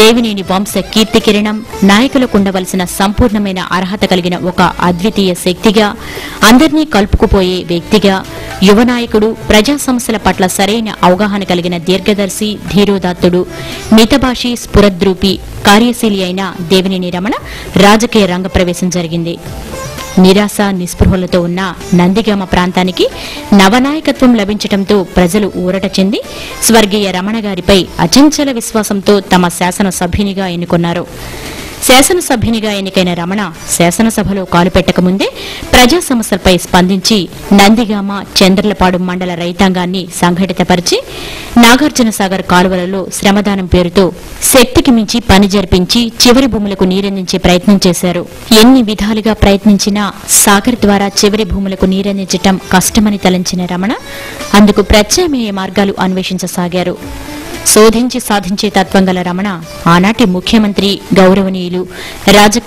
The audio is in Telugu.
దేవినేని వంశ కీర్తి కిరణం, నాయకులకు ఉండవలసిన సంపూర్ణమైన అర్హత కలిగిన ఒక అద్వితీయ శక్తిగా, అందరినీ కలుపుకుపోయే వ్యక్తిగా, యువ నాయకుడు, ప్రజా సమస్యల పట్ల సరైన అవగాహన కలిగిన దీర్ఘదర్శి, ధీరోదాత్తుడు, మితభాషి, స్ఫురద్రూపి, కార్యశీలి అయిన దేవినేని రమణ రాజకీయ రంగ ప్రవేశం జరిగింది. నిరాశ నిస్పృహలతో ఉన్న నందిగామ ప్రాంతానికి నవనాయకత్వం లభించడంతో ప్రజలు ఊరట చెంది స్వర్గీయ రమణ గారిపై అచంచల విశ్వాసంతో తమ శాసనసభ్యునిగా ఎన్నుకున్నారు. శాసనసభ్యునిగా ఎన్నికైన రమణ శాసనసభలో కాలుపెట్టకముందే ప్రజా సమస్యలపై స్పందించి నందిగామ, చంద్రలపాడు మండల రైతాంగాన్ని సంఘటితపరిచి నాగార్జునసాగర్ కాలువలలో శ్రమదానం పేరుతో శక్తికి మించి పని జరిపించి చివరి భూములకు నీరందించే ప్రయత్నం చేశారు. ఎన్ని విధాలుగా ప్రయత్నించినా సాగర్ ద్వారా చివరి భూములకు నీరందించటం కష్టమని తలంచిన రమణ అందుకు ప్రత్యామ్నాయ మార్గాలు అన్వేషించసాగారు. శోధించి సాధించే తత్వం గల రమణ ఆనాటి ముఖ్యమంత్రి, గౌరవనీయులు, రాజకీయ